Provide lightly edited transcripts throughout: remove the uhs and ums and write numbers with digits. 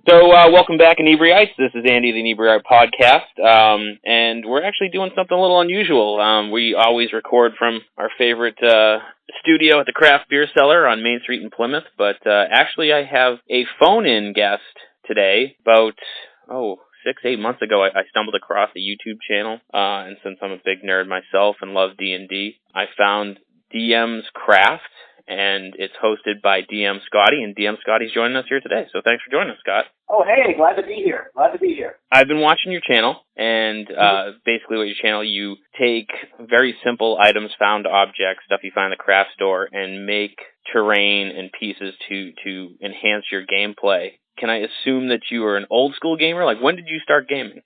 So welcome back, Inebri-art. This is Andy, the Inebri-art podcast, and we're actually doing something a little unusual. We always record from our favorite studio at the Craft Beer Cellar on Main Street in Plymouth, but actually I have a phone-in guest today. About 6-8 months ago, I stumbled across a YouTube channel, and since I'm a big nerd myself and love D&D, I found DM's Craft, and it's hosted by DM Scotty, and DM Scotty's joining us here today. So thanks for joining us, Scott. Oh, hey, glad to be here. I've been watching your channel, and basically what your channel, you take very simple items, found objects, stuff you find in the craft store, and make terrain and pieces to enhance your gameplay. Can I assume that you are an old school gamer? Like, when did you start gaming?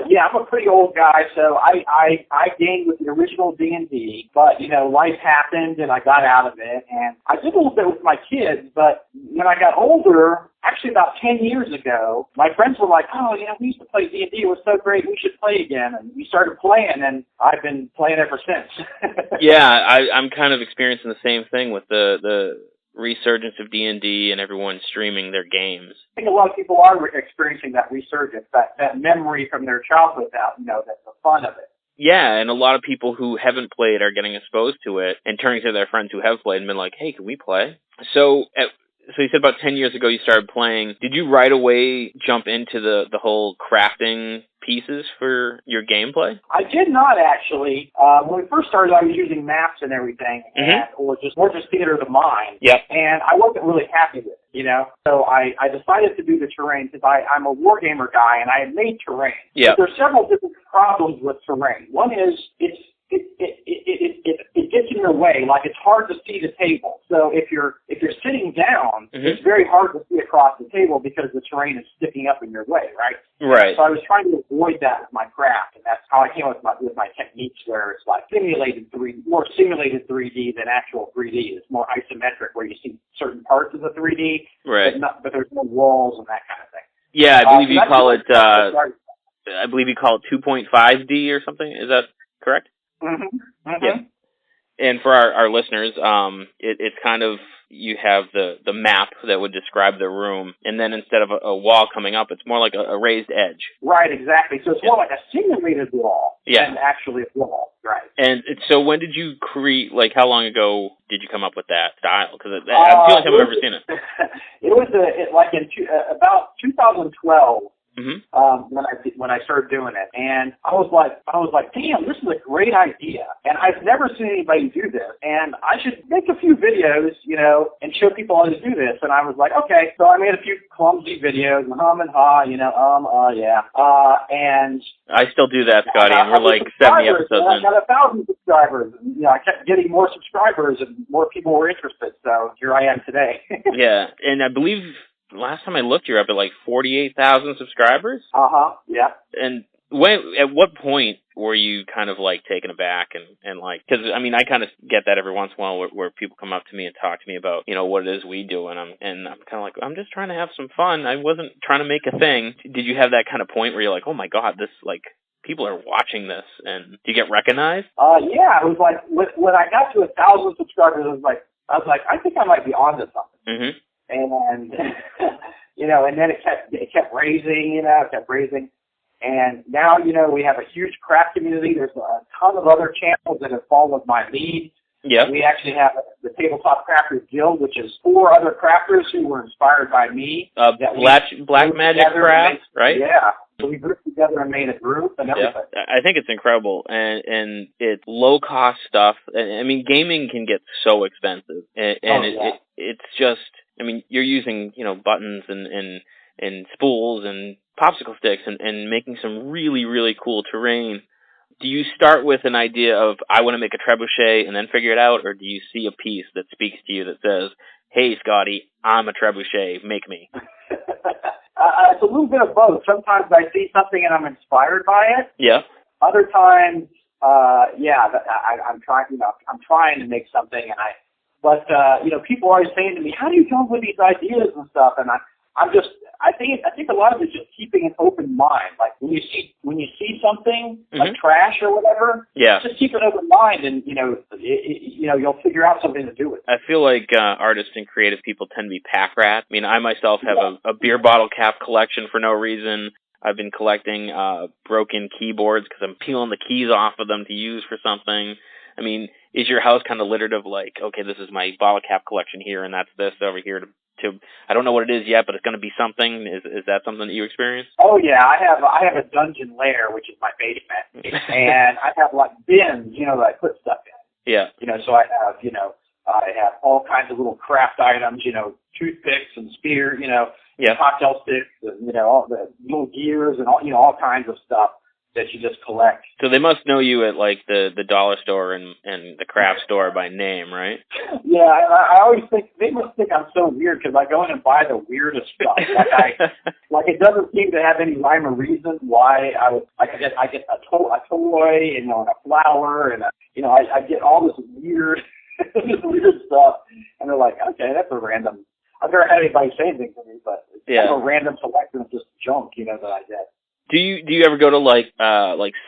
Yeah, I'm a pretty old guy, so I gamed with the original D&D, but, life happened and I got out of it, and I did a little bit with my kids, but when I got older, actually about 10 years ago, my friends were like, we used to play D&D, it was so great, we should play again, and we started playing, and I've been playing ever since. Yeah, I'm kind of experiencing the same thing with the resurgence of D&D and everyone streaming their games. I think a lot of people are experiencing that resurgence, that memory from their childhood, that's the fun of it. Yeah, and a lot of people who haven't played are getting exposed to it and turning to their friends who have played and been like, hey, can we play? So you said about 10 years ago you started playing. Did you right away jump into the whole crafting pieces for your gameplay? I did not, actually. When we first started, I was using maps and everything, or just theater of the mind. Yep. And I wasn't really happy with it, So I decided to do the terrain because I'm a wargamer guy and I had made terrain. Yeah. There's several different problems with terrain. One is it gets in your way, like it's hard to see the table. So if you're sitting down, it's very hard to see across the table because the terrain is sticking up in your way, right? Right. So I was trying to avoid that with my craft, and that's how I came up with my techniques, where it's like more simulated 3D than actual 3D. It's more isometric, where you see certain parts of the 3D, right? But there's no walls and that kind of thing. Yeah, I believe you call it. I believe you call it 2.5D or something. Is that correct? Mm-hmm. Yeah. And for our listeners, it's kind of, you have the map that would describe the room, and then instead of a wall coming up, it's more like a raised edge. Right, exactly. So it's more like a simulated wall than actually a wall, right? And so when did you create, like how long ago did you come up with that style? Because I feel like I've never seen it. It was about 2012. When I started doing it, and I was like, damn, this is a great idea, and I've never seen anybody do this, and I should make a few videos, and show people how to do this. And I was like, okay, so I made a few clumsy videos, and yeah, and I still do that, Scotty, and we're like 70 episodes in. I got 1,000 subscribers, and I kept getting more subscribers, and more people were interested. So here I am today. Yeah, and I believe last time I looked, you're up at like 48,000 subscribers. Yeah. And at what point were you kind of like taken aback and like, because I mean, I kind of get that every once in a while where people come up to me and talk to me about, what it is we do, and I'm kind of like, I'm just trying to have some fun. I wasn't trying to make a thing. Did you have that kind of point where you're like, oh my God, this, like, people are watching this, and do you get recognized? Yeah, it was like when I got to 1,000 subscribers, I was like, I think I might be onto something. Mm-hmm. And, and then it kept raising, and now, we have a huge craft community. There's a ton of other channels that have followed my lead. Yeah. We actually have the Tabletop Crafters Guild, which is 4 other crafters who were inspired by me. Black Magic Craft, right? Yeah. So we grouped together and made a group and everything. Yeah. I think it's incredible, and it's low-cost stuff. I mean, gaming can get so expensive, it's just, I mean, you're using, buttons and spools and popsicle sticks and making some really, really cool terrain. Do you start with an idea of, I want to make a trebuchet and then figure it out, or do you see a piece that speaks to you that says, hey, Scotty, I'm a trebuchet, make me? It's a little bit of both. Sometimes I see something and I'm inspired by it. Yeah. Other times, I'm trying to make something, but people are always saying to me, how do you come up with these ideas and stuff? And I think a lot of it's just keeping an open mind. Like when you see something like trash or whatever, just keep an open mind, and you'll figure out something to do with it. I feel like artists and creative people tend to be Packrat. I mean, I myself have a beer bottle cap collection for no reason. I've been collecting broken keyboards because I'm peeling the keys off of them to use for something. I mean, is your house kind of littered of like, okay, this is my bottle cap collection here, and that's this over here to I don't know what it is yet, but it's going to be something. Is that something that you experience? Oh yeah, I have a dungeon lair, which is my basement, and I have like bins, that I put stuff in. Yeah. So I have all kinds of little craft items, toothpicks and spear, cocktail sticks, and all the little gears and all kinds of stuff that you just collect. So they must know you at like the dollar store and the craft store by name, right? Yeah, I always think they must think I'm so weird because I go in and buy the weirdest stuff. Like it doesn't seem to have any rhyme or reason why I get a toy and a flower and I get all this weird stuff, and they're like, okay, that's a random. I've never had anybody say anything to me, but it's kind of a random selection of just junk, that I get. Do you ever go to like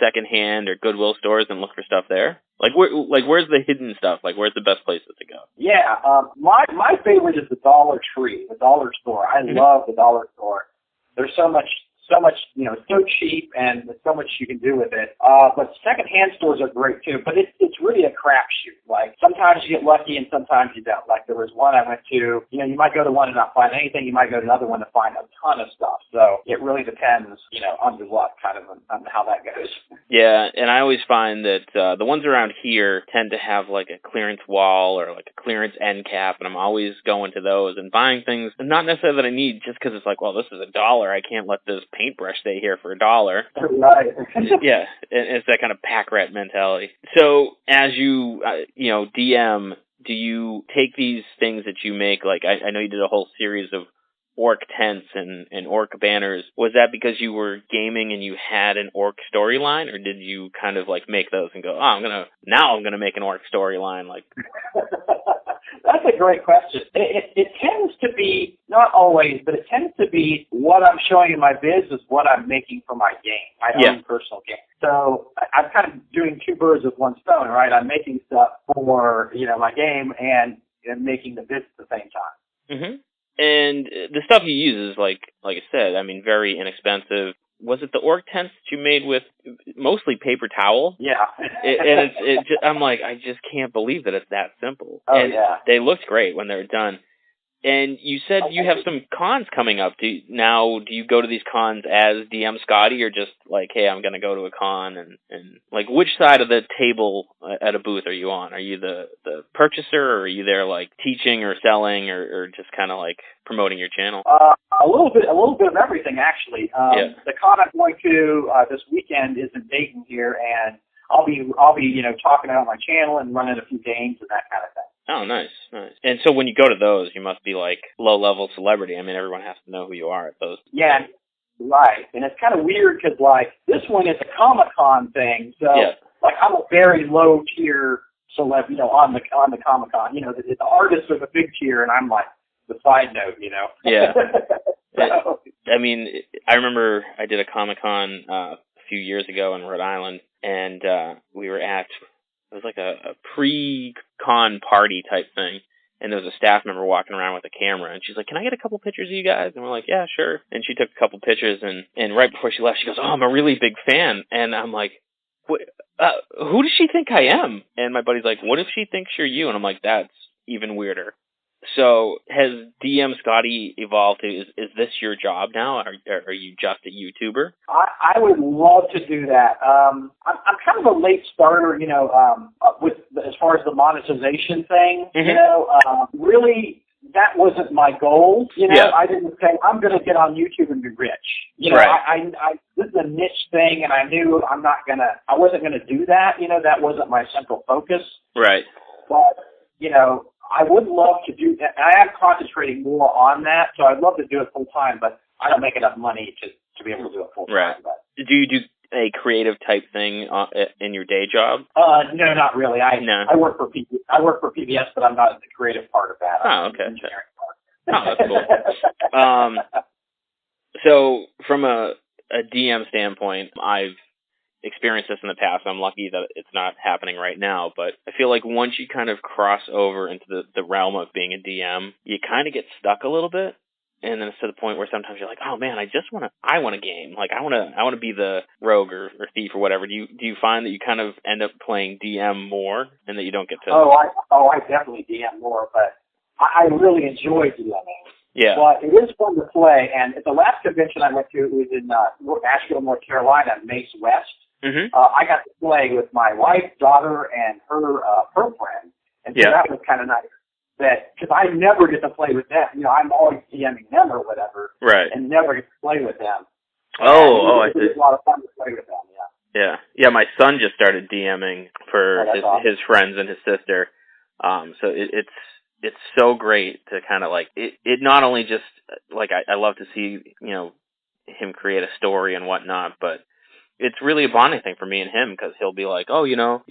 secondhand or Goodwill stores and look for stuff there? Where's the hidden stuff? Like where's the best places to go? Yeah, my favorite is the Dollar Tree, the dollar store. I love the dollar store. There's so much, it's so cheap and there's so much you can do with it. But secondhand stores are great too, but it's really a crapshoot. Like sometimes you get lucky and sometimes you don't. Like there was one I went to, you might go to one and not find anything. You might go to another one to find a ton of stuff. So it really depends, on your luck kind of on how that goes. Yeah, and I always find that the ones around here tend to have like a clearance wall or like a clearance end cap, and I'm always going to those and buying things, not necessarily that I need, just because it's like, well, this is $1. I can't let this paintbrush stay here for $1. Right. Yeah, it's that kind of Packrat mentality. So as you, DM, do you take these things that you make, like I know you did a whole series of orc tents and orc banners. Was that because you were gaming and you had an orc storyline, or did you kind of like make those and go, oh, I'm gonna make an orc storyline? Like, that's a great question. It tends to be, not always, but it tends to be what I'm showing in my biz is what I'm making for my game, my own personal game. So I'm kind of doing two birds with one stone, right? I'm making stuff for my game and making the biz at the same time. Mm-hmm. And the stuff you use is like I said, I mean, very inexpensive. Was it the orc tents that you made with mostly paper towel? Yeah. I'm like, I just can't believe that it's that simple. Oh, and yeah. They looked great when they were done. And you said you have some cons coming up. Do you go to these cons as DM Scotty, or just like, hey, I'm going to go to a con, and like, which side of the table at a booth are you on? Are you the purchaser, or are you there like teaching or selling, or just kind of like promoting your channel? A little bit of everything, actually. The con I'm going to this weekend is in Dayton here, and I'll be talking about my channel and running a few games and that kind of thing. Oh, nice. And so when you go to those, you must be like low-level celebrity. I mean, everyone has to know who you are at those. Yeah, right. And it's kind of weird because, like, this one is a Comic-Con thing. So, like, I'm a very low-tier celeb, on the Comic-Con. The artists are the big tier, and I'm like the side note, Yeah. So. I mean, I remember I did a Comic-Con a few years ago in Rhode Island, and we were at... It was like a pre-con party type thing, and there was a staff member walking around with a camera, and she's like, can I get a couple pictures of you guys? And we're like, yeah, sure. And she took a couple pictures, and right before she left, she goes, oh, I'm a really big fan. And I'm like, who does she think I am? And my buddy's like, what if she thinks you're you? And I'm like, that's even weirder. So has DM Scotty evolved to, is this your job now? Are you just a YouTuber? I would love to do that. I'm kind of a late starter, with as far as the monetization thing, really that wasn't my goal. I didn't say I'm going to get on YouTube and be rich. Right. I this is a niche thing, and I knew I wasn't going to do that. That wasn't my central focus. Right. But, I would love to do that. I am concentrating more on that, so I'd love to do it full time, but I don't make enough money to be able to do it full time. Right. But. Do you do a creative type thing in your day job? No, not really. I work for PBS, but I'm not in the creative part of that. Oh, okay. Oh, that's cool. So from a DM standpoint, I've experienced this in the past. I'm lucky that it's not happening right now, but I feel like once you kind of cross over into the realm of being a DM, you kind of get stuck a little bit. And then it's to the point where sometimes you're like, oh man, I want a game. Like I want to be the rogue or thief or whatever. Do you find that you kind of end up playing DM more and that you don't get to? I definitely DM more, but I really enjoy DMing. Yeah. But it is fun to play. And at the last convention I went to, it was in Asheville, North Carolina, Mace West. Mm-hmm. I got to play with my wife, daughter, and her friend. And so that was kind of nice. Because I never get to play with them. You know, I'm always DMing them or whatever. Right. And never get to play with them. I see. It's a lot of fun to play with them, yeah. Yeah, my son just started DMing for his friends and his sister. So it's so great to kind of like, it not only just, like, I love to see, you know, him create a story and whatnot, but it's really a bonding thing for me and him, because he'll be like, oh, you know,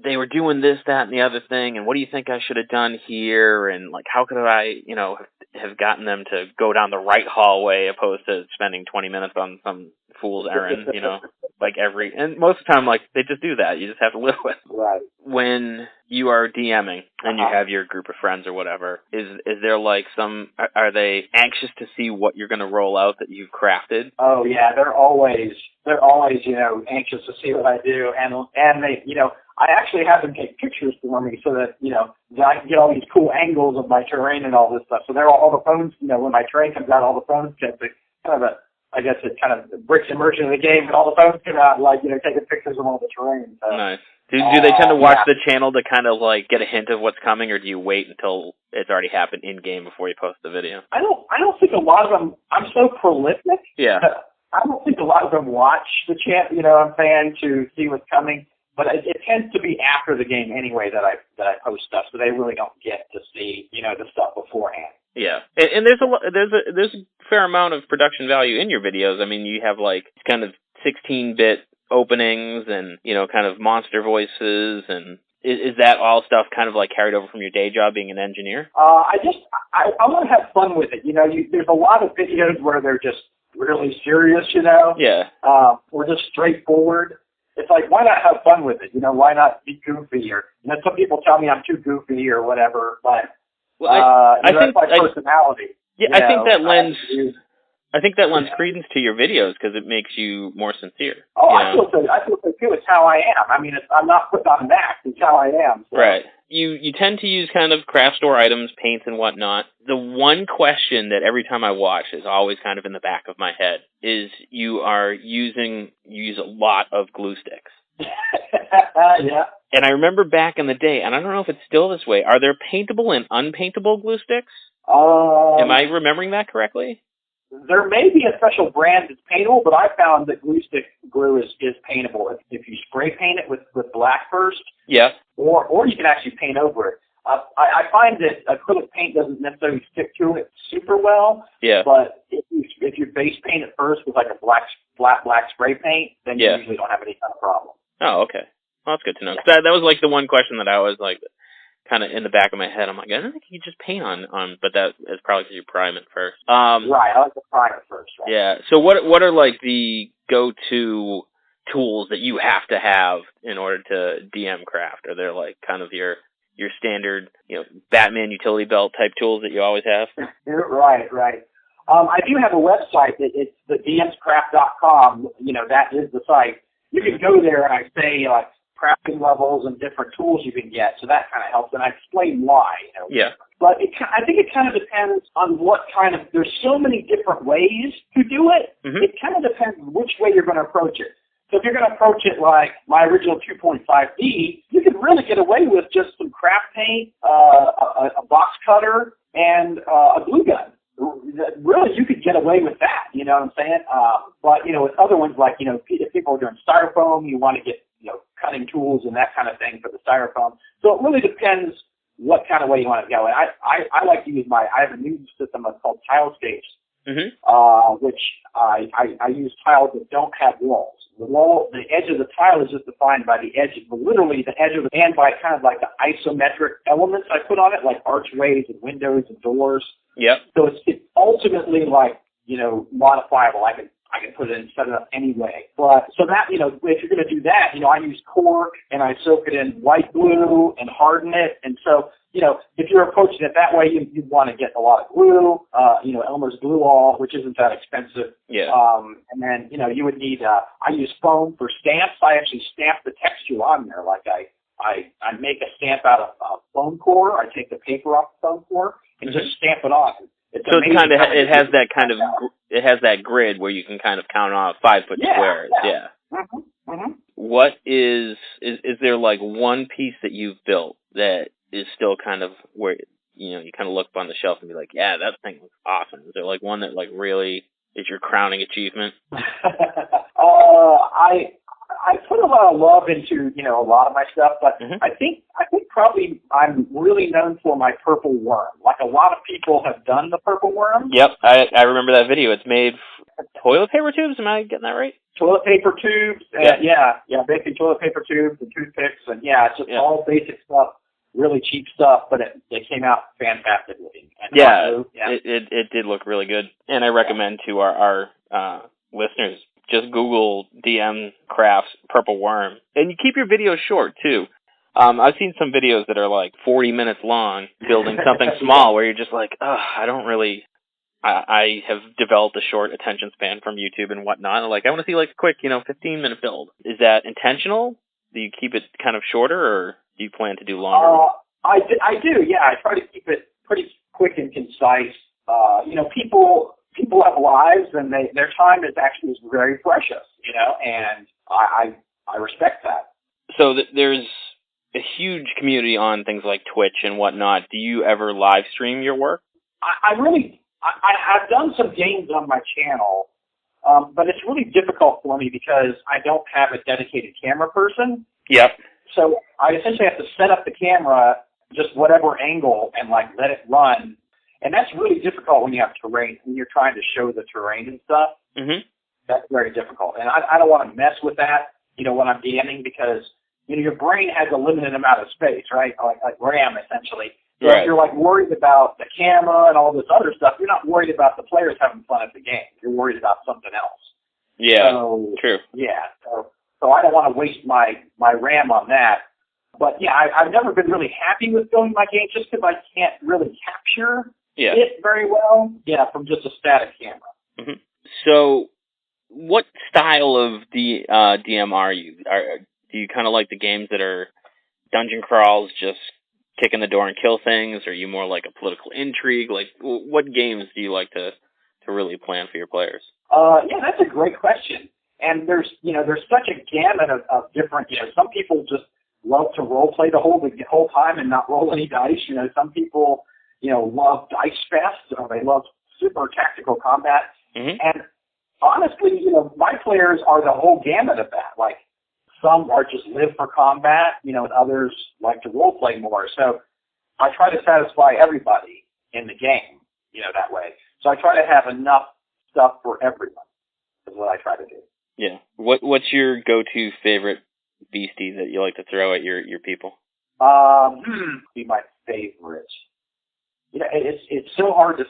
they were doing this, that, and the other thing, and what do you think I should have done here, and like, how could I, you know, have gotten them to go down the right hallway opposed to spending 20 minutes on some fool's errand, you know, like and most of the time, like, they just do that. You just have to live with it. Right. When you are DMing and you have your group of friends or whatever, is there like are they anxious to see what you're going to roll out that you've crafted? Oh yeah, they're always, you know, anxious to see what I do, and they, you know, I actually have them take pictures for me so that, you know, I can get all these cool angles of my terrain and all this stuff. So they're all the phones, you know, when my terrain comes out, all the phones get kind of I guess it kind of breaks immersion in the game, but all the phones come out, like, you know, taking pictures of all the terrain. So. Nice. Do they tend to watch the channel to kind of like get a hint of what's coming, or do you wait until it's already happened in game before you post the video? I don't think a lot of them. I'm so prolific. Yeah. I don't think a lot of them watch the chat. You know what I'm saying, to see what's coming. But it tends to be after the game anyway that I post stuff, so they really don't get to see, you know, the stuff beforehand. Yeah, and there's a fair amount of production value in your videos. I mean, you have like kind of 16-bit openings and, you know, kind of monster voices, and is that all stuff kind of like carried over from your day job being an engineer? I want to have fun with it. You know, there's a lot of videos where they're just really serious, you know. Yeah. Or just straightforward. It's like, why not have fun with it? You know, why not be goofy? Or, you know, some people tell me I'm too goofy or whatever, but I think that's my personality. Yeah, I think that lends credence to your videos because it makes you more sincere. Oh, I feel so too. It's how I am. I mean, I'm not putting on an act. It's how I am. So. Right. You tend to use kind of craft store items, paints and whatnot. The one question that every time I watch is always kind of in the back of my head is you use a lot of glue sticks. Yeah. And I remember back in the day, and I don't know if it's still this way, are there paintable and unpaintable glue sticks? Am I remembering that correctly? There may be a special brand that's paintable, but I found that glue stick glue is paintable. If you spray paint it with black first, yeah, or you can actually paint over it. I find that acrylic paint doesn't necessarily stick to it super well. Yeah. But if you base paint it first with like a flat black spray paint, then you usually don't have any kind of problem. Oh, okay. Well, that's good to know. That was like the one question that I was like kind of in the back of my head. I'm like, I don't think you could just paint on, but that is probably because you prime it first. Right, I like to prime it first. Right? Yeah. So what are like the go-to tools that you have to have in order to DM craft? Are there like kind of your standard, you know, Batman utility belt type tools that you always have? Right. I do have a website. It's the dmscraft.com. You know, that is the site. You can go there and I say like crafting levels and different tools you can get, so that kind of helps, and I explain why. You know? Yeah. But I think it kind of depends on what kind of. There's so many different ways to do it. Mm-hmm. It kind of depends which way you're going to approach it. So if you're going to approach it like my original 2.5D, you can really get away with just some craft paint, a box cutter, and a glue gun. Really, you could get away with that, you know what I'm saying? But, you know, with other ones like, you know, if people are doing styrofoam, you want to get, you know, cutting tools and that kind of thing for the styrofoam. So it really depends what kind of way you want to go. And I like to use I have a new system called Tilescapes, which I use tiles that don't have walls. The edge of the tile is just defined by the edge, literally the edge of it, and by kind of like the isometric elements I put on it, like archways and windows and doors. Yep. So it's ultimately like modifiable. I can put it in, set it up anyway. But so that, if you're going to do that, I use cork and I soak it in white glue and harden it. And so, if you're approaching it that way, you want to get a lot of glue, Elmer's glue all, which isn't that expensive. Yeah. And then, you would need, I use foam for stamps. I actually stamp the texture on there. Like I make a stamp out of foam core. I take the paper off the foam core and just stamp it on. So it has that grid where you can kind of count off 5-foot squares. Yeah. Mm-hmm. Mm-hmm. What is there like one piece that you've built that is still kind of where you kind of look up on the shelf and be like, yeah, that thing looks awesome? Is there like one that like really is your crowning achievement? I put a lot of love into, a lot of my stuff, but I think probably I'm really known for my purple worm. Like a lot of people have done the purple worm. Yep, I remember that video. It's made toilet paper tubes. Am I getting that right? Toilet paper tubes. Basically toilet paper tubes and toothpicks, and it's just all basic stuff, really cheap stuff, but it came out fantastic looking. And it did look really good, and I recommend to our listeners, just Google DM Crafts Purple Worm. And you keep your videos short, too. I've seen some videos that are like 40 minutes long, building something small, where you're just like, I have developed a short attention span from YouTube and whatnot. Like, I want to see like a quick, 15-minute build. Is that intentional? Do you keep it kind of shorter, or do you plan to do longer? I do, yeah. I try to keep it pretty quick and concise. People have lives, and their time is actually very precious, and I respect that. So there's a huge community on things like Twitch and whatnot. Do you ever live stream your work? I've done some games on my channel, but it's really difficult for me because I don't have a dedicated camera person. Yep. So I essentially have to set up the camera, just whatever angle, and like let it run. And that's really difficult when you have terrain, when you're trying to show the terrain and stuff. Mm-hmm. That's very difficult. And I don't want to mess with that, when I'm DMing, because, your brain has a limited amount of space, right? Like RAM, essentially. So if you're like worried about the camera and all this other stuff, you're not worried about the players having fun at the game. You're worried about something else. Yeah, true. Yeah, so I don't want to waste my RAM on that. But yeah, I've never been really happy with building my game just because I can't really capture it very well. Yeah, from just a static camera. Mm-hmm. So, what style of DM are you? Do you kind of like the games that are dungeon crawls, just kick in the door and kill things? Or are you more like a political intrigue? Like, what games do you like to really plan for your players? Yeah, that's a great question. And there's such a gamut of different, some people just love to role play the whole time and not roll any dice. Some people, love Dice Fest, or they love super tactical combat. Mm-hmm. And honestly, my players are the whole gamut of that. Like, some are just live for combat, and others like to role play more. So I try to satisfy everybody in the game, that way. So I try to have enough stuff for everyone, is what I try to do. Yeah. What's your go-to favorite beastie that you like to throw at your people? Be my favorite. It's so hard to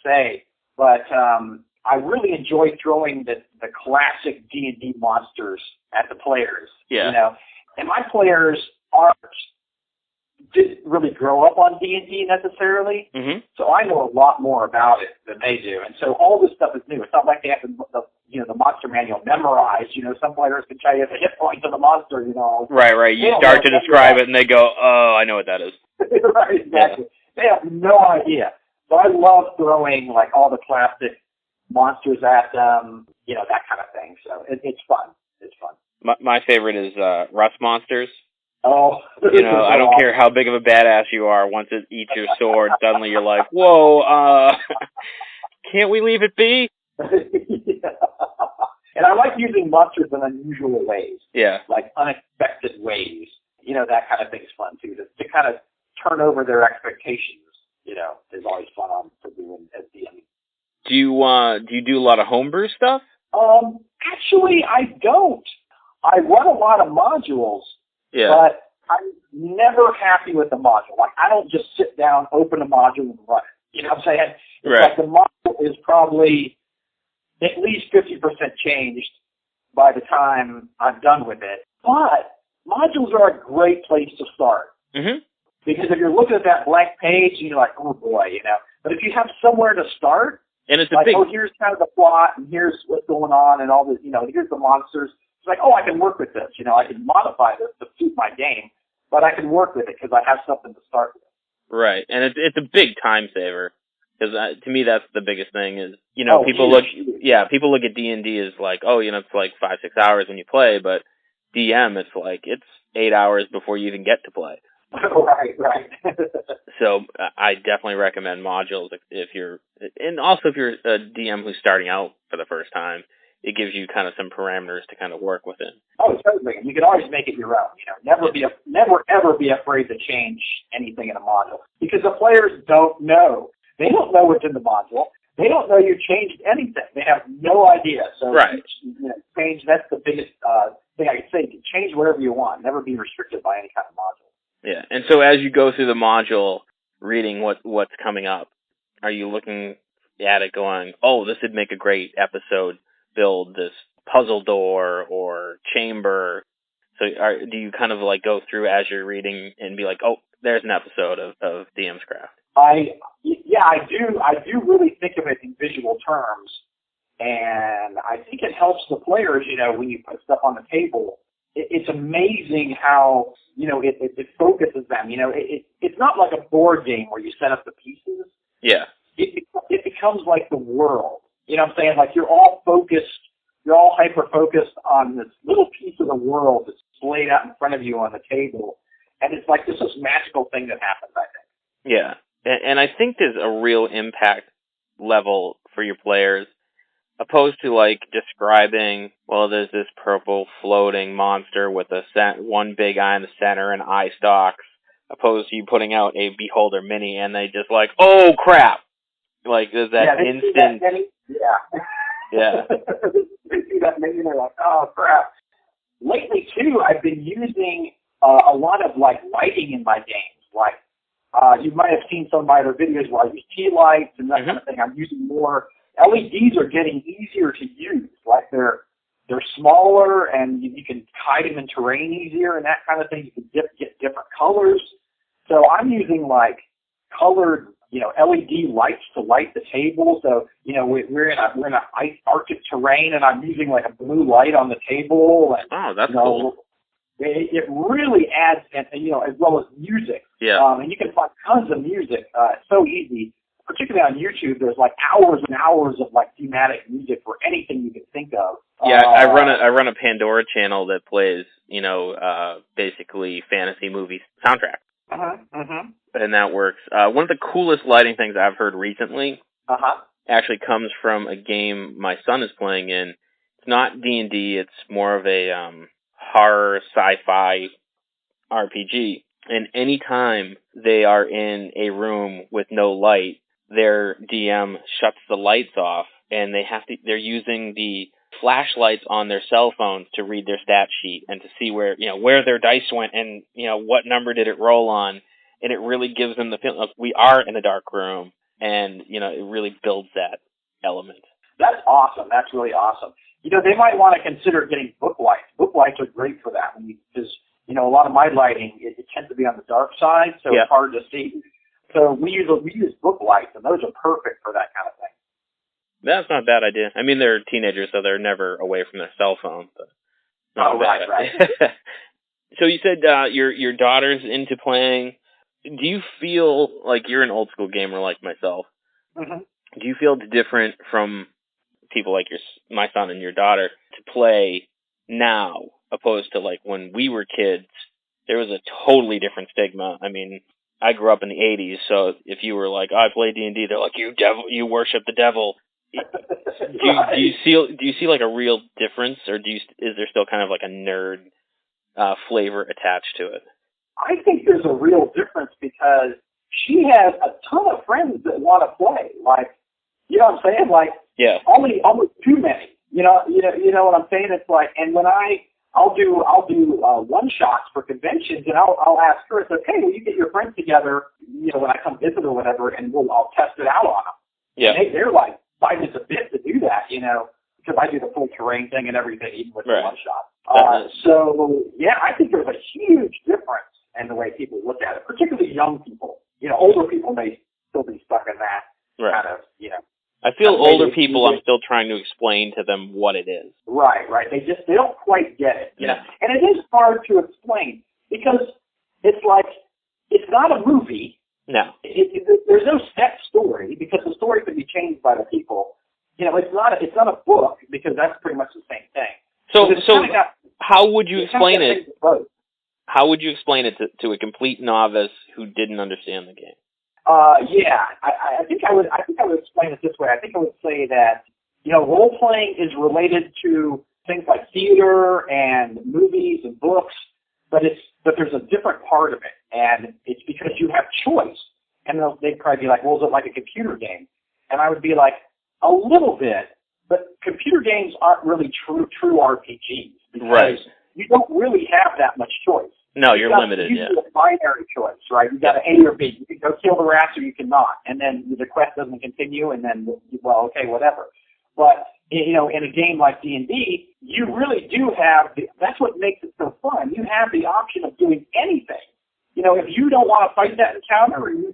say, but I really enjoy throwing the classic D&D monsters at the players. Yeah. And my players didn't really grow up on D&D necessarily, so I know a lot more about it than they do. And so all this stuff is new. It's not like they have the monster manual memorized. Some players can tell you the hit points of the monster. Right. You start to describe it, and they go, "Oh, I know what that is." Right, exactly. Yeah. They have no idea. So I love throwing like all the classic monsters at them, that kind of thing. So it's fun. It's fun. My favorite is Rust Monsters. Oh. I don't care how big of a badass you are. Once it eats your sword, suddenly you're like, whoa, can't we leave it be? Yeah. And I like using monsters in unusual ways. Yeah. Like unexpected ways. That kind of thing's fun too. To kind of turn over their expectations, is always fun for doing at the end. Do you do a lot of homebrew stuff? Actually, I don't. I run a lot of modules, but I'm never happy with the module. Like, I don't just sit down, open a module, and run it. You know what I'm saying? It's like the model is probably at least 50% changed by the time I'm done with it. But modules are a great place to start. Mm-hmm. Because if you're looking at that blank page, you're like, oh boy, But if you have somewhere to start, and it's like, here's kind of the plot, and here's what's going on, and all this, here's the monsters. It's like, I can work with this. I can modify this to suit my game, but I can work with it because I have something to start with. Right, and it's a big time saver. Because to me, that's the biggest thing is, people look at D&D as like, it's like 5-6 hours when you play, but DM, it's like, it's 8 hours before you even get to play. Right. So I definitely recommend modules if you're a DM who's starting out for the first time. It gives you kind of some parameters to kind of work within. Oh, totally. You can always make it your own. Never ever be afraid to change anything in a module because the players don't know. They don't know what's in the module. They don't know you changed anything. They have no idea. So change. That's the biggest thing I can say. You can change whatever you want. Never be restricted by any kind of module. Yeah, and so as you go through the module, reading what's coming up, are you looking at it going, this would make a great episode, build this puzzle door or chamber? So do you kind of like go through as you're reading and be like, there's an episode of DM's Craft? I do. I do really think of it in visual terms, and I think it helps the players, when you put stuff on the table. It's amazing how, it focuses them. It's not like a board game where you set up the pieces. Yeah. It becomes like the world. You know what I'm saying? Like you're all hyper-focused on this little piece of the world that's laid out in front of you on the table. And it's like this magical thing that happens, I think. Yeah. And I think there's a real impact level for your players, opposed to like describing, there's this purple floating monster with one big eye in the center and eye stalks, opposed to you putting out a Beholder mini and they just like, oh crap! Like there's that instant. Yeah. They see that mini and they're like, oh crap. Lately too, I've been using a lot of like lighting in my games. Like you might have seen some of my other videos where I use tea lights and that kind of thing. I'm using more. LEDs are getting easier to use. Like they're smaller and you can hide them in terrain easier and that kind of thing. You can get different colors. So I'm using like colored, LED lights to light the table. So, we're in a Arctic terrain and I'm using like a blue light on the table. And, that's cool. It really adds, as well as music. Yeah. And you can find tons of music. It's so easy. Particularly on YouTube, there's like hours and hours of like thematic music for anything you can think of. Yeah, I run a Pandora channel that plays, basically fantasy movie soundtrack. And that works. One of the coolest lighting things I've heard recently actually comes from a game my son is playing in. It's not D&D, it's more of a horror sci-fi RPG. And anytime they are in a room with no light, their DM shuts the lights off, and they're using the flashlights on their cell phones to read their stat sheet and to see where their dice went and, what number did it roll on. And it really gives them the feeling of we are in a dark room, and, it really builds that element. That's awesome. That's really awesome. They might want to consider getting book lights. Book lights are great for that because, a lot of my lighting, it tends to be on the dark side, so it's hard to see. So we use book lights, and those are perfect for that kind of thing. That's not a bad idea. I mean, they're teenagers, so they're never away from their cell phone. But right. So you said your daughter's into playing. Do you feel like you're an old school gamer like myself? Do you feel different from people like my son and your daughter to play now, opposed to like when we were kids? There was a totally different stigma. I mean, I grew up in the 80s, so if you were like, I play D&D, they're like, you worship the devil. Do you see like a real difference, or is there still kind of like a nerd flavor attached to it? I think there's a real difference because she has a ton of friends that want to play. Like, you know what I'm saying? Like, almost too many. You know what I'm saying? It's like, and when I'll do one shots for conventions, and I'll ask her, it's like, hey, will you get your friends together, when I come visit or whatever, and I'll test it out on them. Yeah. They're like fighting us a bit to do that, because I do the full terrain thing and everything, even with the one shot. So yeah, I think there's a huge difference in the way people look at it, particularly young people. Older people may still be stuck in that kind of, I feel older people, I'm still trying to explain to them what it is. Right. They don't quite get it, And it is hard to explain because it's like, it's not a movie. No. There's no set story because the story can be changed by the people. It's not a book because that's pretty much the same thing. So how would you explain it? How would you explain it to a complete novice who didn't understand the game? I think I would explain it this way. I think I would say that, role playing is related to things like theater and movies and books, but there's a different part of it, and it's because you have choice. And they'd probably be like, well, is it like a computer game? And I would be like, a little bit, but computer games aren't really true RPGs because you don't really have that much choice. No, you're limited. You do a binary choice, right? You got an A or B. You can go kill the rats or you cannot, and then the quest doesn't continue, and then okay, whatever. But in a game like D&D, you really do have that's what makes it so fun. You have the option of doing anything. If you don't want to fight that encounter, you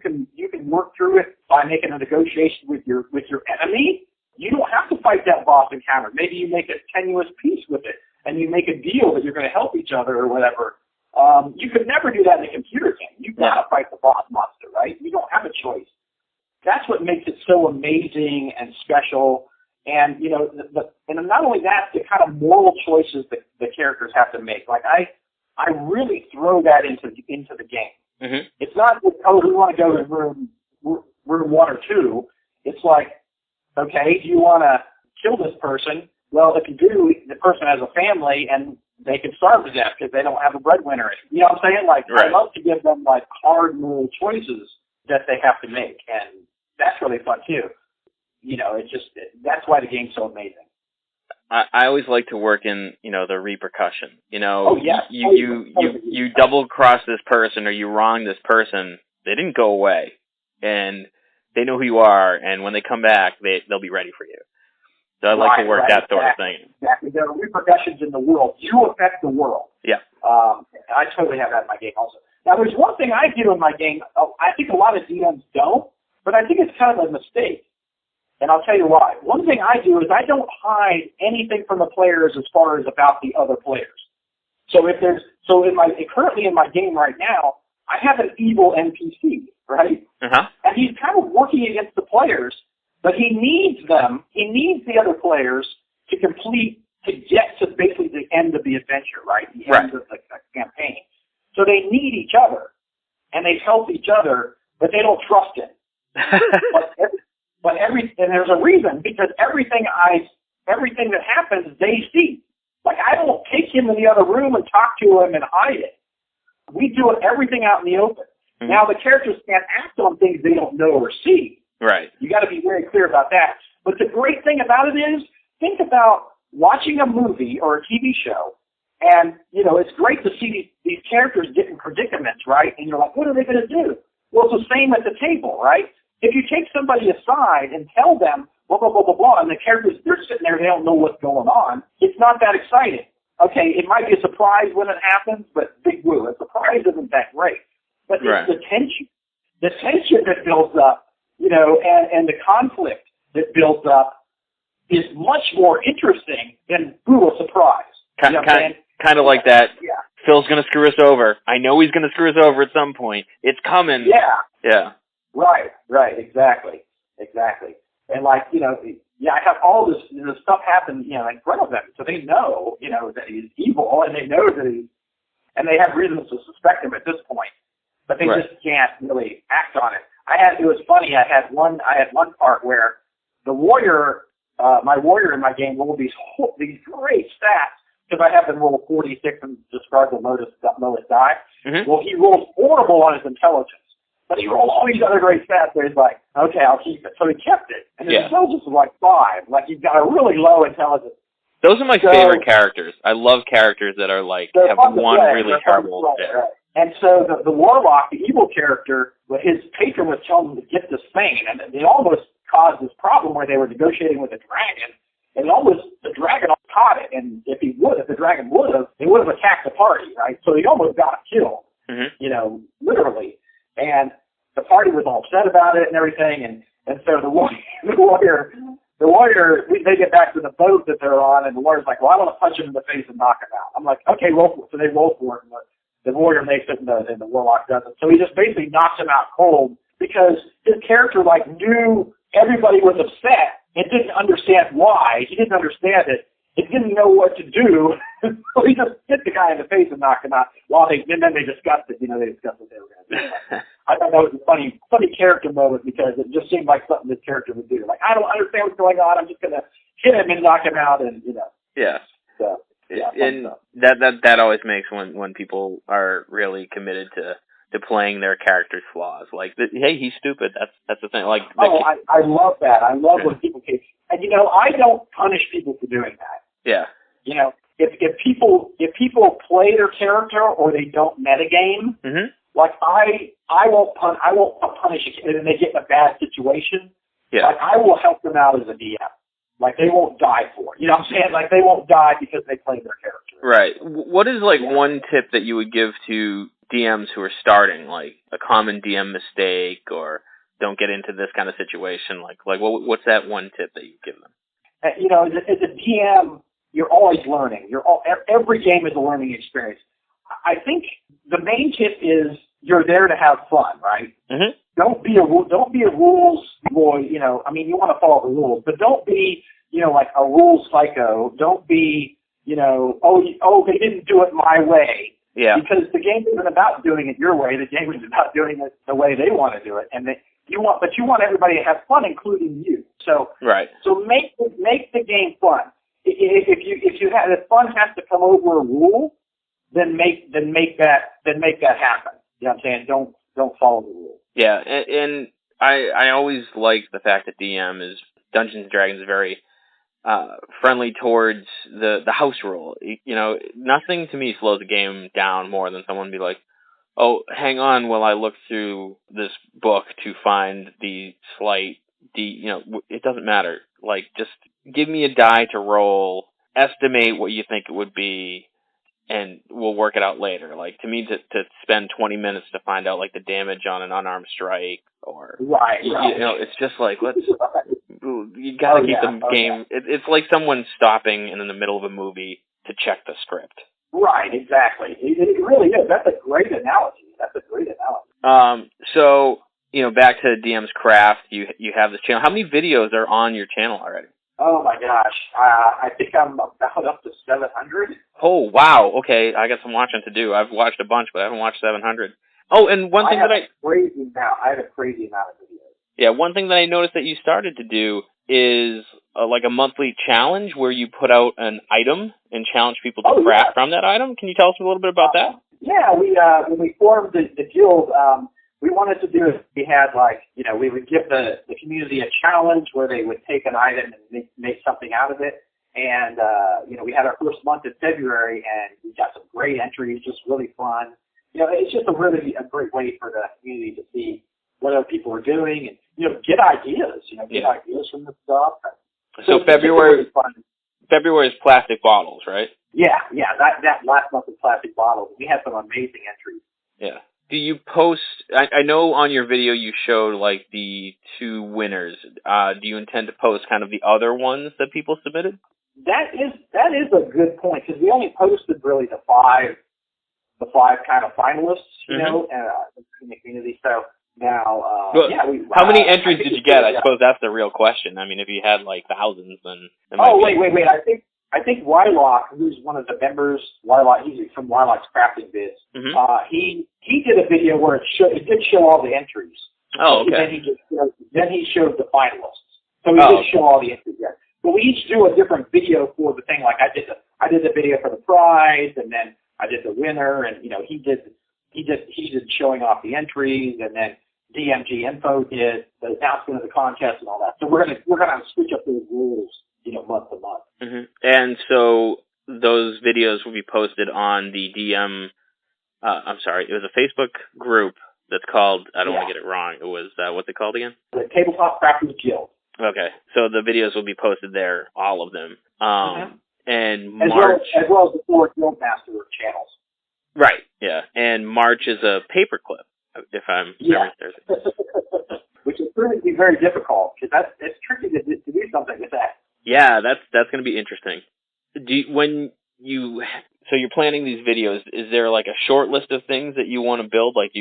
can work through it by making a negotiation with your enemy. You don't have to fight that boss encounter. Maybe you make a tenuous peace with it, and you make a deal that you're going to help each other or whatever. You could never do that in a computer game. You've got to fight the boss monster, right? You don't have a choice. That's what makes it so amazing and special. And, and not only that, the kind of moral choices that the characters have to make. Like, I really throw that into the game. Mm-hmm. It's not, we want to go to room 1 or 2. It's like, okay, do you want to kill this person? Well, if you do, the person has a family and they can starve to death because they don't have a breadwinner. You know what I'm saying? Like, I love to give them like hard moral choices that they have to make, and that's really fun too. That's why the game's so amazing. I always like to work in, the repercussion. You double cross this person or you wrong this person. They didn't go away, and they know who you are. And when they come back, they'll be ready for you. So I like to work that sort of thing. Exactly. There are repercussions in the world. You affect the world. Yeah. I totally have that in my game also. Now, there's one thing I do in my game. I think a lot of DMs don't, but I think it's kind of a mistake. And I'll tell you why. One thing I do is I don't hide anything from the players as far as about the other players. So currently in my game right now, I have an evil NPC, right? Uh-huh. And he's kind of working against the players, but he needs them. He needs the other players to get to basically the end of the adventure, right? The end of the campaign. So they need each other, and they help each other, but they don't trust him. And there's a reason, because everything that happens, they see. Like, I don't take him in the other room and talk to him and hide it. We do everything out in the open. Mm-hmm. Now, the characters can't act on things they don't know or see. Right. You got to be very clear about that. But the great thing about it is, think about watching a movie or a TV show, and, it's great to see these characters get in predicaments, right? And you're like, what are they going to do? Well, it's the same at the table, right? If you take somebody aside and tell them, blah, blah, blah, blah, blah, and the characters, they're sitting there, they don't know what's going on, it's not that exciting. Okay, it might be a surprise when it happens, but big woo, a surprise isn't that great. But it's the tension that builds up, and the conflict that builds up is much more interesting than, a surprise. Kind of like that. Yeah. Phil's going to screw us over. I know he's going to screw us over at some point. It's coming. Yeah. Yeah. Right, exactly. And I have all this stuff happen, in front of them, so they know, that he's evil, and they know that and they have reasons to suspect him at this point, but they just can't really act on it. It was funny. I had one part where the warrior, my warrior in my game, rolled these great stats because I have them roll 46 and discard the lowest die. Mm-hmm. Well, he rolled horrible on his intelligence. But he rolled all these other great stats, so he's like, okay, I'll keep it. So he kept it. And his intelligence was like 5. Like, he's got a really low intelligence. Those are my favorite characters. I love characters that are like, have one really terrible. Right. And so the warlock, the evil character, his patron was telling him to get this thing, and they almost caused this problem where they were negotiating with the dragon, and the dragon caught it, and if the dragon would have, they would have attacked the party, right? So he almost got killed, literally. And the party was all upset about it and everything, and so the warrior, they get back to the boat that they're on, and the warrior's like, well, I want to punch him in the face and knock him out. I'm like, okay, roll for it. So they roll for it, and the warrior makes it, and the warlock doesn't. So he just basically knocks him out cold because his character, knew everybody was upset and didn't understand why. He didn't understand it. He didn't know what to do. So he just hit the guy in the face and knocked him out. And then they discussed it. They discussed what they were going to do. I thought that was a funny character moment because it just seemed like something this character would do. Like, I don't understand what's going on. I'm just going to hit him and knock him out, and Yeah. So, yeah. And that always makes when people are really committed to playing their character's flaws. Like, hey, he's stupid. That's the thing. Like, I love that. I love when people can. And I don't punish people for doing that. Yeah. If people play their character or they don't metagame, like I won't punish a kid and they get in a bad situation. Yeah. Like, I will help them out as a DM. Like, they won't die for it. You know what I'm saying? Like, they won't die because they played their character. Right. What is one tip that you would give to DMs who are starting, like a common DM mistake or don't get into this kind of situation? Like what's that one tip that you give them? As a DM, you're always learning. Every game is a learning experience. I think the main tip is you're there to have fun, right? Mm-hmm. Don't be a rules boy. You want to follow the rules, but don't be like a rules psycho. Don't be they didn't do it my way. Yeah. Because the game isn't about doing it your way. The game is about doing it the way they want to do it, and you want everybody to have fun, including you. So right. So make the game fun. If fun has to come over a rule, then make that happen. You know what I'm saying? Don't follow the rule. Yeah, and I always like the fact that Dungeons & Dragons is very friendly towards the house rule. Nothing to me slows a game down more than someone be like, oh, hang on while I look through this book to find the slight it doesn't matter. Like, just give me a die to roll, estimate what you think it would be, and we'll work it out later. Like, to me, to spend 20 minutes to find out, like, the damage on an unarmed strike, or right. It's just like, you gotta keep the game. It's like someone stopping in the middle of a movie to check the script. Right, exactly. It really is. That's a great analogy. So back to DM's Craft. You have this channel. How many videos are on your channel already? Oh my gosh, I think I'm about up to 700. Oh wow, okay, I got some watching to do. I've watched a bunch, but I haven't watched 700. Oh, and one thing I have a crazy amount of videos. Yeah, one thing that I noticed that you started to do is like a monthly challenge where you put out an item and challenge people to craft from that item. Can you tell us a little bit about that? Yeah, when we formed the guild, we wanted to do it. We had we would give the community a challenge where they would take an item and make something out of it. And, we had our first month in February and we got some great entries, just really fun. It's just a great way for the community to see what other people are doing and, get ideas, get ideas from the stuff. So February is plastic bottles, right? Yeah. That last month was plastic bottles. We had some amazing entries. Yeah. Do you post, I know on your video you showed like the 2 winners. Do you intend to post kind of the other ones that people submitted? That is a good point because we only posted really the five kind of finalists, in the community. So now, how many entries did you get? I suppose that's the real question. I mean, if you had like thousands, then. Wait. I think Wylock, who's one of the members, he's from Wylock's Crafting Vids. Mm-hmm. He did a video where it did show all the entries. Oh, okay. Then he showed the finalists. So he did show all the entries there. But we each do a different video for the thing. Like I did the video for the prize, and then I did the winner, and he did showing off the entries, and then DMG Info did the announcement of the contest and all that. So we're gonna switch up those rules, month to month. Mm-hmm. And so those videos will be posted on the DM. It was a Facebook group that's called. I don't want to get it wrong. It was what's it called again? The Tabletop Crafters Guild. Okay, so the videos will be posted there, all of them. And March... As well as the 4 Guildmaster channels. Right, yeah. And March is a paperclip, if I'm... Yeah. Which is proving to be very difficult, because it's tricky to do something with that. Yeah, that's going to be interesting. So you're planning these videos, is there like a short list of things that you want to build? Like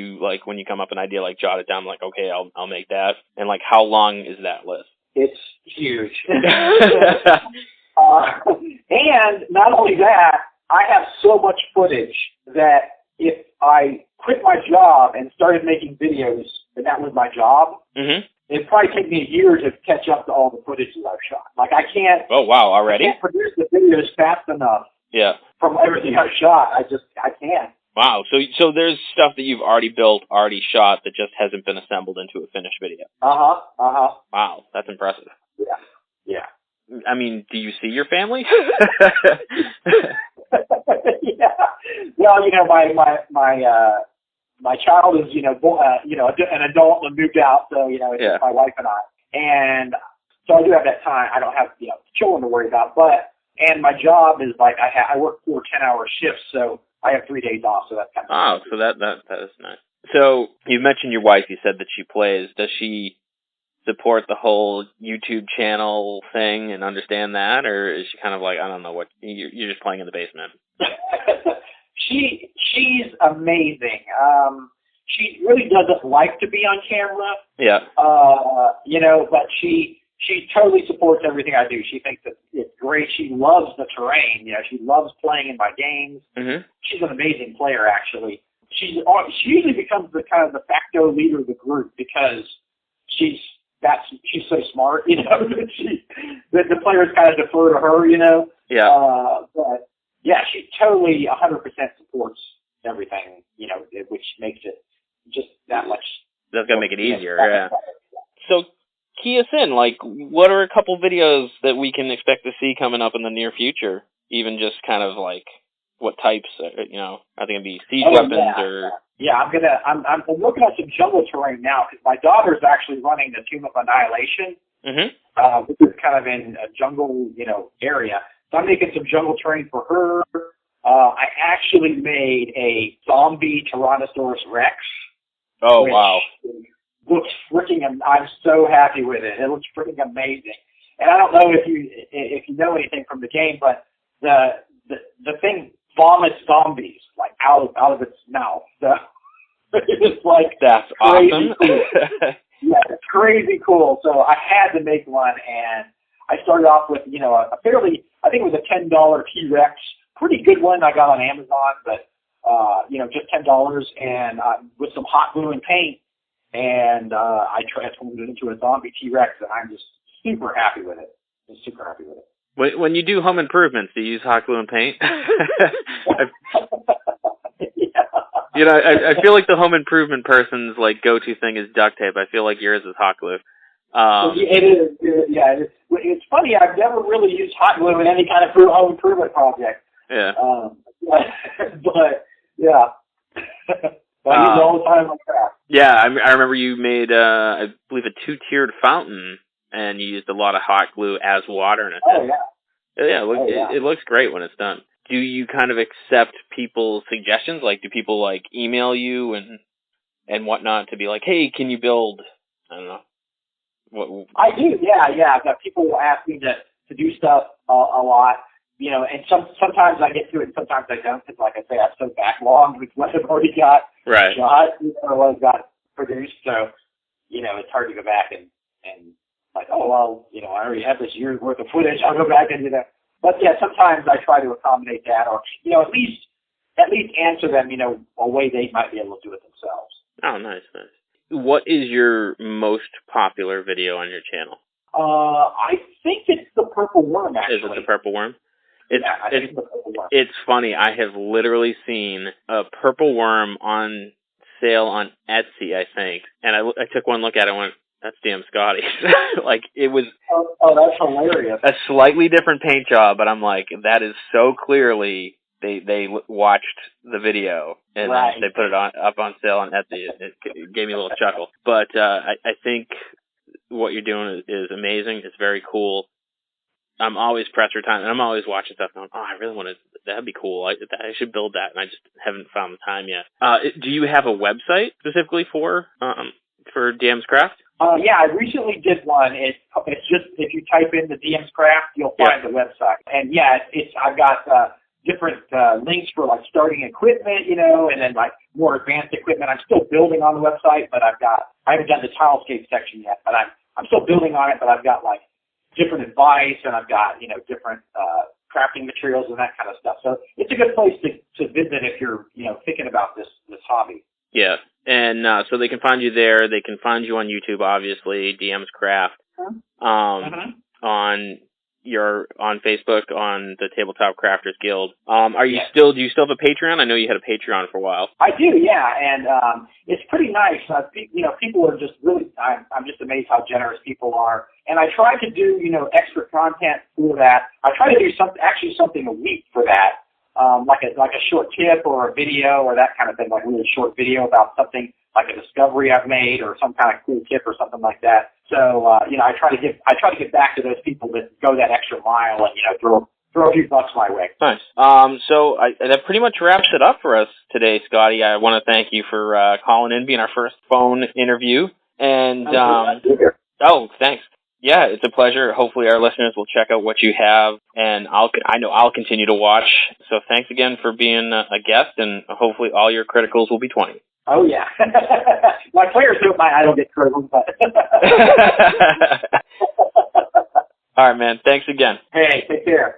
when you come up with an idea, like jot it down, like, okay, I'll make that. And like, how long is that list? It's huge. And not only that, I have so much footage that if I quit my job and started making videos, and that was my job, it'd probably take me a year to catch up to all the footage that I've shot. Like, I can't... Oh, wow, already? I can't produce the videos fast enough. Yeah. From everything I've shot. I can't. Wow. So there's stuff that you've already built, already shot, that just hasn't been assembled into a finished video. Wow, that's impressive. Yeah. I mean, do you see your family? Yeah. Well, my child is, an adult and moved out, so, it's just my wife and I. And so I do have that time. I don't have, children to worry about, and my job is like, I work 4 10-hour shifts, so I have 3 days off, so that's kind of... so that is nice. So you mentioned your wife, you said that she plays. Does she support the whole YouTube channel thing and understand that, or is she kind of like, I don't know, what you're just playing in the basement? She's amazing. She really doesn't like to be on camera. Yeah. But she totally supports everything I do. She thinks that it's great. She loves the terrain. She loves playing in my games. She's an amazing player, actually. She usually becomes the kind of de facto leader of the group because she's so smart, that the players kind of defer to her, Yeah. But yeah, she totally 100% supports everything, which makes it just that much. That's gonna make it easier, yeah. So key us in, like, what are a couple videos that we can expect to see coming up in the near future? Even just kind of like what types, are they gonna be siege weapons or? Yeah, I'm looking at some jungle terrain now because my daughter's actually running the Tomb of Annihilation, which is kind of in a jungle, area. So I'm making some jungle terrain for her. I actually made a zombie Tyrannosaurus Rex. Oh, wow. Looks freaking, I'm so happy with it. It looks freaking amazing. And I don't know if you know anything from the game, but the thing vomits zombies like out of its mouth. So it's like, that's awesome. Cool. Yeah, it's crazy cool. So I had to make one, and I started off with a fairly, I think it was a $10 T-Rex, pretty good one I got on Amazon, but just $10, and with some hot glue and paint, and I transformed it into a zombie T-Rex, and I'm just super happy with it. When you do home improvements, do you use hot glue and paint? Yeah. I feel like the home improvement person's like go-to thing is duct tape. I feel like yours is hot glue. It is. Yeah, it's funny. I've never really used hot glue in any kind of home improvement project. Yeah. But yeah. I use it all the time like that. Yeah, I remember you made, I believe, a 2-tiered fountain, and you used a lot of hot glue as water in it. Oh, yeah. Yeah, it looks great when it's done. Do you kind of accept people's suggestions? Like, do people, like, email you and whatnot to be like, hey, can you build, I don't know. I do, yeah. People will ask me to do stuff a lot, and sometimes I get to it and sometimes I don't, because like I say, I'm so backlogged with what I've already got shot, or what I've got produced, so, it's hard to go back and like, oh, well, I already have this year's worth of footage, I'll go back and do that. But yeah, sometimes I try to accommodate that, or, at least answer them, a way they might be able to do it themselves. Oh, nice. What is your most popular video on your channel? I think it's the purple worm, actually. Is it the purple worm? I think it's the purple worm. It's funny. I have literally seen a purple worm on sale on Etsy, I think. And I took one look at it and went, that's DM Scotty. Like, it was... Oh, that's hilarious. A slightly different paint job, but I'm like, that is so clearly... They watched the video and they put it up on sale on Etsy. It gave me a little chuckle. But I think what you're doing is amazing. It's very cool. I'm always pressed for time, and I'm always watching stuff going, oh, I really want to, that'd be cool. I should build that, and I just haven't found the time yet. Do you have a website specifically for DM's Craft? Yeah, I recently did one. It's just, if you type in the DM's Craft, you'll find the website. And yeah, I've got different links for like starting equipment, and then like more advanced equipment. I'm still building on the website, but I haven't done the tilescape section yet, but I'm still building on it, but I've got like different advice, and I've got, different crafting materials and that kind of stuff. So it's a good place to visit if you're, thinking about this hobby. Yeah. And so they can find you there. They can find you on YouTube, obviously, DM's Craft. On Facebook, on the Tabletop Crafters Guild. Do you still have a Patreon? I know you had a Patreon for a while. I do, yeah, and it's pretty nice. People are just really, I'm just amazed how generous people are. And I try to do, extra content for that. I try to do something a week for that. Like a short tip or a video or that kind of thing, like a really short video about something like a discovery I've made or some kind of cool tip or something like that. So, I try to get back to those people that go that extra mile and, throw a few bucks my way. Nice. So that pretty much wraps it up for us today, Scotty. I want to thank you for calling in, being our first phone interview. And, thanks. Yeah, it's a pleasure. Hopefully our listeners will check out what you have, and I know I'll continue to watch. So thanks again for being a guest, and hopefully all your criticals will be 20. Oh, yeah. My players hope I don't get criticals, but... All right, man. Thanks again. Hey, take care.